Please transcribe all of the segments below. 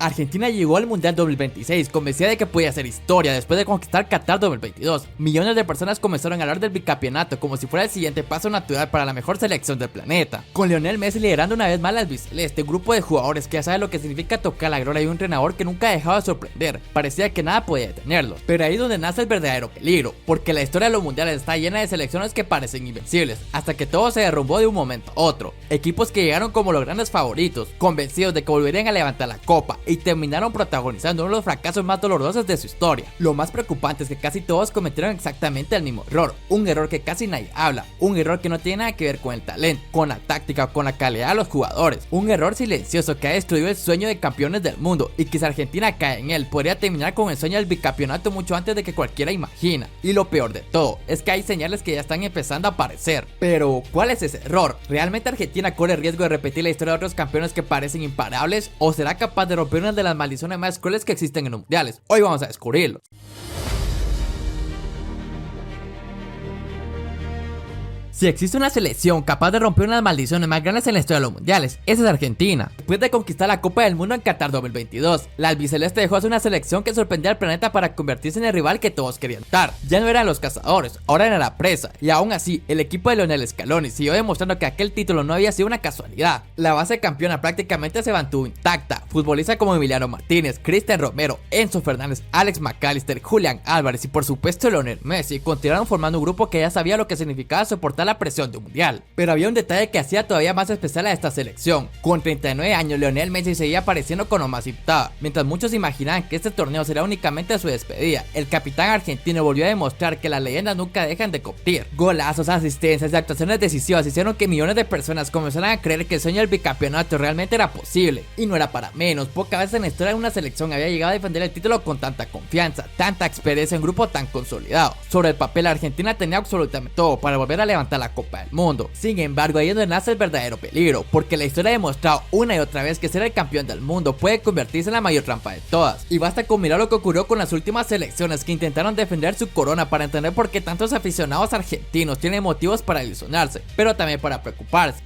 Argentina llegó al Mundial 2026 convencida de que podía hacer historia después de conquistar Qatar 2022. Millones de personas comenzaron a hablar del bicampeonato como si fuera el siguiente paso natural para la mejor selección del planeta. Con Lionel Messi liderando una vez más la albiceleste, un grupo de jugadores que ya sabe lo que significa tocar la gloria y un entrenador que nunca ha dejado de sorprender. Parecía que nada podía detenerlos. Pero ahí es donde nace el verdadero peligro, porque la historia de los mundiales está llena de selecciones que parecen invencibles, hasta que todo se derrumbó de un momento a otro. Equipos que llegaron como los grandes favoritos, convencidos de que volverían a levantar la copa, y terminaron protagonizando uno de los fracasos más dolorosos de su historia. Lo más preocupante es que casi todos cometieron exactamente el mismo error, un error que casi nadie habla, un error que no tiene nada que ver con el talento, con la táctica o con la calidad de los jugadores, un error silencioso que ha destruido el sueño de campeones del mundo y que si Argentina cae en él podría terminar con el sueño del bicampeonato mucho antes de que cualquiera imagina. Y lo peor de todo es que hay señales que ya están empezando a aparecer. Pero ¿cuál es ese error? ¿Realmente Argentina corre el riesgo de repetir la historia de otros campeones que parecen imparables o será capaz de romper una de las maldiciones más crueles que existen en los mundiales? Hoy vamos a descubrirlo. Si existe una selección capaz de romper una de las maldiciones más grandes en la historia de los mundiales, esa es Argentina. Después de conquistar la Copa del Mundo en Qatar 2022, la albiceleste dejó a ser una selección que sorprendía al planeta para convertirse en el rival que todos querían dar. Ya no eran los cazadores, ahora era la presa, y aún así, el equipo de Lionel Scaloni siguió demostrando que aquel título no había sido una casualidad. La base campeona prácticamente se mantuvo intacta. Futbolistas como Emiliano Martínez, Cristian Romero, Enzo Fernández, Alex McAllister, Julián Álvarez y por supuesto Lionel Messi continuaron formando un grupo que ya sabía lo que significaba soportar la presión de un mundial. Pero había un detalle que hacía todavía más especial a esta selección. Con 39 años, Lionel Messi seguía apareciendo con lo más invitado. Mientras muchos imaginaban que este torneo sería únicamente su despedida, el capitán argentino volvió a demostrar que las leyendas nunca dejan de competir. Golazos, asistencias y actuaciones decisivas hicieron que millones de personas comenzaran a creer que el sueño del bicampeonato realmente era posible. Y no era para menos, pocas veces en la historia de una selección había llegado a defender el título con tanta confianza, tanta experiencia en un grupo tan consolidado. Sobre el papel, Argentina tenía absolutamente todo para volver a levantar la Copa del Mundo. Sin embargo, ahí es donde nace el verdadero peligro, porque la historia ha demostrado una y otra vez que ser el campeón del mundo puede convertirse en la mayor trampa de todas. Y basta con mirar lo que ocurrió con las últimas selecciones que intentaron defender su corona para entender por qué tantos aficionados argentinos tienen motivos para ilusionarse, pero también para preocuparse.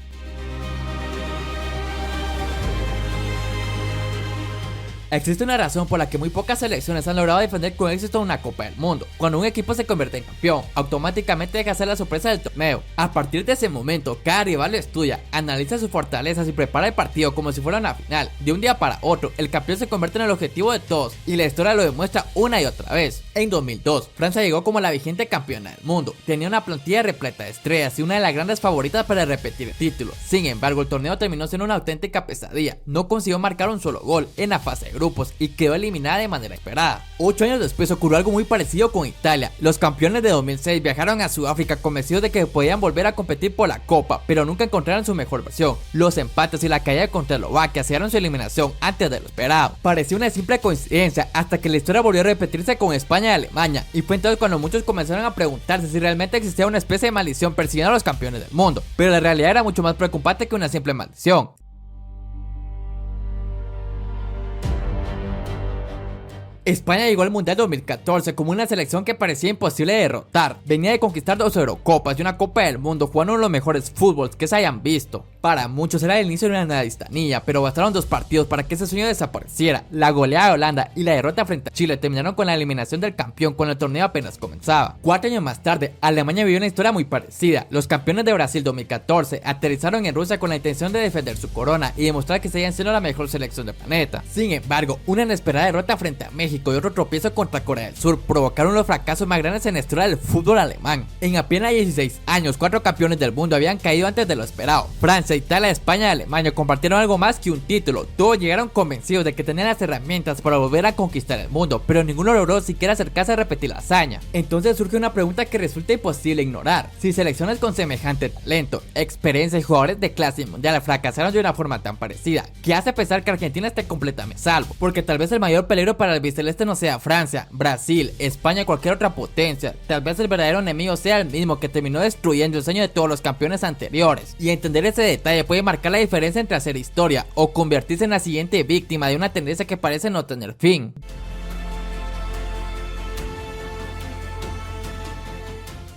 Existe una razón por la que muy pocas selecciones han logrado defender con éxito una Copa del Mundo. Cuando un equipo se convierte en campeón, automáticamente deja de ser la sorpresa del torneo. A partir de ese momento, cada rival lo estudia, analiza sus fortalezas y prepara el partido como si fuera una final. De un día para otro, el campeón se convierte en el objetivo de todos y la historia lo demuestra una y otra vez. En 2002, Francia llegó como la vigente campeona del mundo. Tenía una plantilla repleta de estrellas y una de las grandes favoritas para repetir el título. Sin embargo, el torneo terminó siendo una auténtica pesadilla. No consiguió marcar un solo gol en la fase de grupos y quedó eliminada de manera esperada. 8 años después ocurrió algo muy parecido con Italia. Los campeones de 2006 viajaron a Sudáfrica convencidos de que podían volver a competir por la Copa, pero nunca encontraron su mejor versión. Los empates y la caída contra Eslovaquia sellaron su eliminación antes de lo esperado. Parecía una simple coincidencia hasta que la historia volvió a repetirse con España y Alemania, y fue entonces cuando muchos comenzaron a preguntarse si realmente existía una especie de maldición persiguiendo a los campeones del mundo, pero la realidad era mucho más preocupante que una simple maldición. España llegó al Mundial 2014 como una selección que parecía imposible de derrotar. Venía de conquistar 2 Eurocopas y una Copa del Mundo, jugando uno de los mejores fútbols que se hayan visto. Para muchos era el inicio de una nueva distanía, pero bastaron 2 partidos para que ese sueño desapareciera. La goleada de Holanda y la derrota frente a Chile terminaron con la eliminación del campeón cuando el torneo apenas comenzaba. 4 años más tarde, Alemania vivió una historia muy parecida. Los campeones de Brasil 2014 aterrizaron en Rusia con la intención de defender su corona y demostrar que seguían siendo la mejor selección del planeta. Sin embargo, una inesperada derrota frente a México y otro tropiezo contra Corea del Sur provocaron los fracasos más grandes en la historia del fútbol alemán. En apenas 16 años, 4 campeones del mundo habían caído antes de lo esperado. Francia, Italia, España y Alemania compartieron algo más que un título. Todos llegaron convencidos de que tenían las herramientas para volver a conquistar el mundo, pero ninguno logró siquiera acercarse a repetir la hazaña. Entonces surge una pregunta que resulta imposible ignorar. Si selecciones con semejante talento, experiencia y jugadores de clase mundial fracasaron de una forma tan parecida, ¿qué hace pensar que Argentina esté completamente salvo? Porque tal vez el mayor peligro para el albiceleste no sea Francia, Brasil, España o cualquier otra potencia. Tal vez el verdadero enemigo sea el mismo que terminó destruyendo el sueño de todos los campeones anteriores. Y entender ese detalle puede marcar la diferencia entre hacer historia o convertirse en la siguiente víctima de una tendencia que parece no tener fin.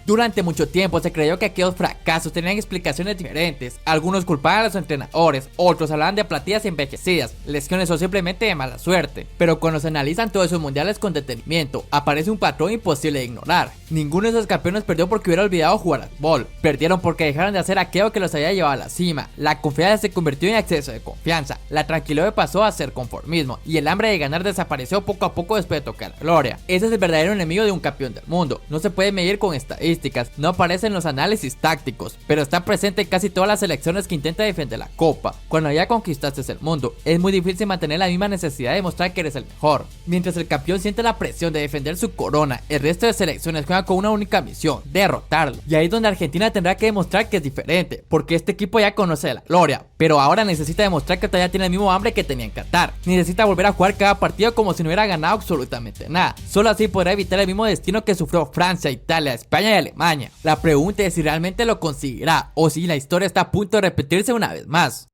Durante mucho tiempo se creyó que aquellos fracasos tenían explicaciones diferentes. Algunos culpaban a los entrenadores, otros hablaban de plantillas envejecidas, lesiones o simplemente de mala suerte. Pero cuando se analizan todos esos mundiales con detenimiento, aparece un patrón imposible de ignorar. Ninguno de esos campeones perdió porque hubiera olvidado jugar al fútbol. Perdieron porque dejaron de hacer aquello que los había llevado a la cima. La confianza se convirtió en exceso de confianza, la tranquilidad pasó a ser conformismo y el hambre de ganar desapareció poco a poco después de tocar la gloria. Ese es el verdadero enemigo de un campeón del mundo. No se puede medir con estadísticas, no aparece en los análisis tácticos, pero está presente en casi todas las selecciones que intentan defender la copa. Cuando ya conquistaste el mundo, es muy difícil mantener la misma necesidad de mostrar que eres el mejor. Mientras el campeón siente la presión de defender su corona, el resto de selecciones juegan con una única misión: derrotarlo. Y ahí es donde Argentina tendrá que demostrar que es diferente, porque este equipo ya conoce la gloria, pero ahora necesita demostrar que todavía tiene el mismo hambre que tenía en Qatar. Necesita volver a jugar cada partido como si no hubiera ganado absolutamente nada. Solo así podrá evitar el mismo destino que sufrió Francia, Italia, España y Alemania. La pregunta es si realmente lo conseguirá o si la historia está a punto de repetirse una vez más.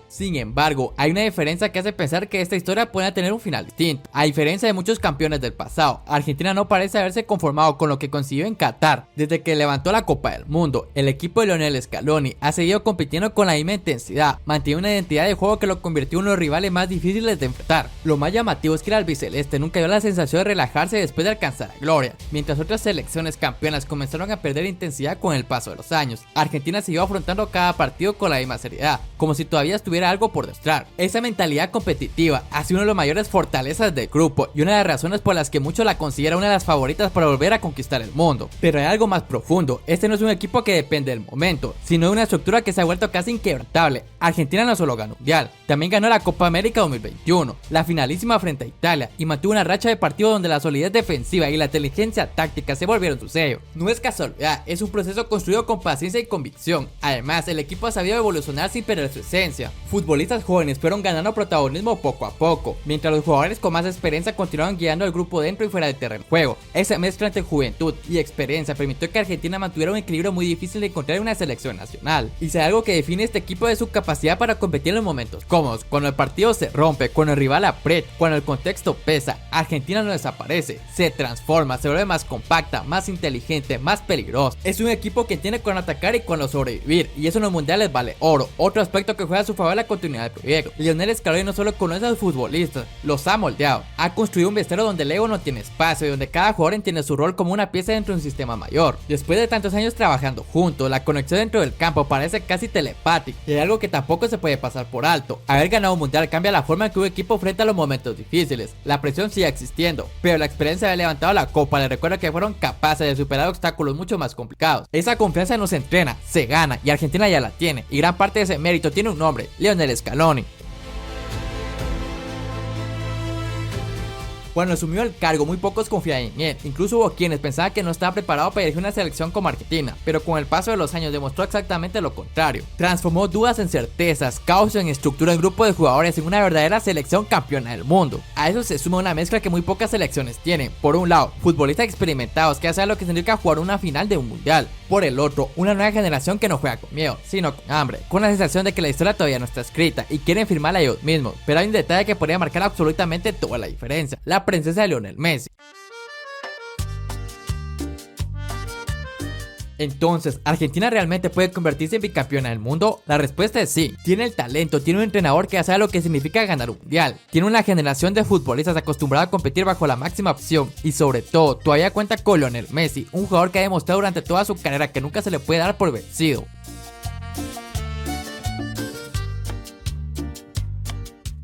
Sin embargo, hay una diferencia que hace pensar que esta historia pueda tener un final distinto. A diferencia de muchos campeones del pasado, Argentina no parece haberse conformado con lo que consiguió en Qatar. Desde que levantó la Copa del Mundo, el equipo de Lionel Scaloni ha seguido compitiendo con la misma intensidad, mantiene una identidad de juego que lo convirtió en uno de los rivales más difíciles de enfrentar. Lo más llamativo es que el albiceleste nunca dio la sensación de relajarse después de alcanzar la gloria. Mientras otras selecciones campeonas comenzaron a perder intensidad con el paso de los años, Argentina siguió afrontando cada partido con la misma seriedad, como si todavía estuviera algo por demostrar. Esa mentalidad competitiva ha sido una de las mayores fortalezas del grupo y una de las razones por las que muchos la consideran una de las favoritas para volver a conquistar el mundo. Pero hay algo más profundo: este no es un equipo que depende del momento, sino de una estructura que se ha vuelto casi inquebrantable. Argentina no solo ganó mundial, también ganó la Copa América 2021, la finalísima frente a Italia, y mantuvo una racha de partidos donde la solidez defensiva y la inteligencia táctica se volvieron su sello. No es casualidad, es un proceso construido con paciencia y convicción. Además, el equipo ha sabido evolucionar sin perder su esencia. Futbolistas jóvenes fueron ganando protagonismo poco a poco, mientras los jugadores con más experiencia continuaron guiando al grupo dentro y fuera del terreno de juego. Esa mezcla entre juventud y experiencia permitió que Argentina mantuviera un equilibrio muy difícil de encontrar en una selección nacional. Y si hay algo que define este equipo es su capacidad para competir en los momentos cómodos, cuando el partido se rompe, cuando el rival aprieta, cuando el contexto pesa. Argentina no desaparece, se transforma, se vuelve más compacta, más inteligente, más peligrosa. Es un equipo que entiende cuando atacar y cuando sobrevivir, y eso en los mundiales vale oro. Otro aspecto que juega a su favor es la continuidad del proyecto. Lionel Scaloni no solo conoce a los futbolistas, los ha moldeado. Ha construido un vestuario donde el ego no tiene espacio y donde cada jugador entiende su rol como una pieza dentro de un sistema mayor. Después de tantos años trabajando juntos, la conexión dentro del campo parece casi telepática, y hay algo que tampoco se puede pasar por alto: haber ganado un mundial cambia la forma en que un equipo enfrenta los momentos difíciles. La presión sigue existiendo, pero la experiencia de haber levantado la copa les recuerda que fueron capaces de superar obstáculos mucho más complicados. Esa confianza no se entrena, se gana, y Argentina ya la tiene, y gran parte de ese mérito tiene un nombre: Lionel Scaloni. Cuando asumió el cargo, muy pocos confiaban en él. Incluso hubo quienes pensaban que no estaba preparado para dirigir una selección como Argentina, pero con el paso de los años demostró exactamente lo contrario. Transformó dudas en certezas, caos en estructura, en grupo de jugadores en una verdadera selección campeona del mundo. A eso se suma una mezcla que muy pocas selecciones tienen. Por un lado, futbolistas experimentados que ya saben lo que significa jugar una final de un mundial. Por el otro, una nueva generación que no juega con miedo, sino con hambre, con la sensación de que la historia todavía no está escrita y quieren firmarla ellos mismos. Pero hay un detalle que podría marcar absolutamente toda la diferencia: la presencia de Lionel Messi. Entonces, ¿Argentina realmente puede convertirse en bicampeona del mundo? La respuesta es sí. Tiene el talento, tiene un entrenador que ya sabe lo que significa ganar un mundial, tiene una generación de futbolistas acostumbrada a competir bajo la máxima opción, y sobre todo, todavía cuenta con Lionel Messi, un jugador que ha demostrado durante toda su carrera que nunca se le puede dar por vencido.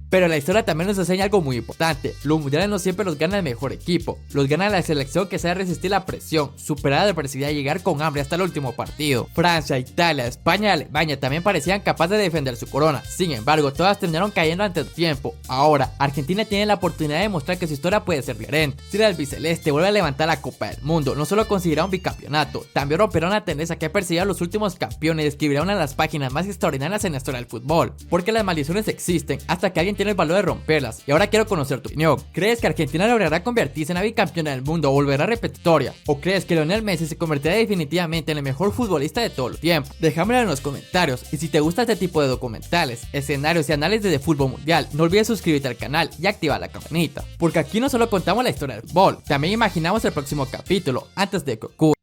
Pero la historia también nos enseña algo muy importante: los mundiales no siempre los gana el mejor equipo, los gana la selección que sabe resistir la presión, superar la adversidad y llegar con hambre hasta el último partido. Francia, Italia, España y Alemania también parecían capaces de defender su corona, sin embargo todas terminaron cayendo ante el tiempo. Ahora, Argentina tiene la oportunidad de demostrar que su historia puede ser diferente. Si el albiceleste vuelve a levantar la Copa del Mundo, no solo conseguirá un bicampeonato, también romperá una tendencia que ha perseguido a los últimos campeones y escribirá una de las páginas más extraordinarias en la historia del fútbol, porque las maldiciones existen hasta que alguien tiene el valor de romperlas, y ahora quiero conocer tu opinión. ¿Crees que Argentina logrará convertirse en la bicampeona del mundo o volverá a repetir historia? ¿O crees que Lionel Messi se convertirá definitivamente en el mejor futbolista de todo el tiempo? Déjamelo en los comentarios, y si te gusta este tipo de documentales, escenarios y análisis de fútbol mundial, no olvides suscribirte al canal y activar la campanita, porque aquí no solo contamos la historia del fútbol, también imaginamos el próximo capítulo antes de que ocurra.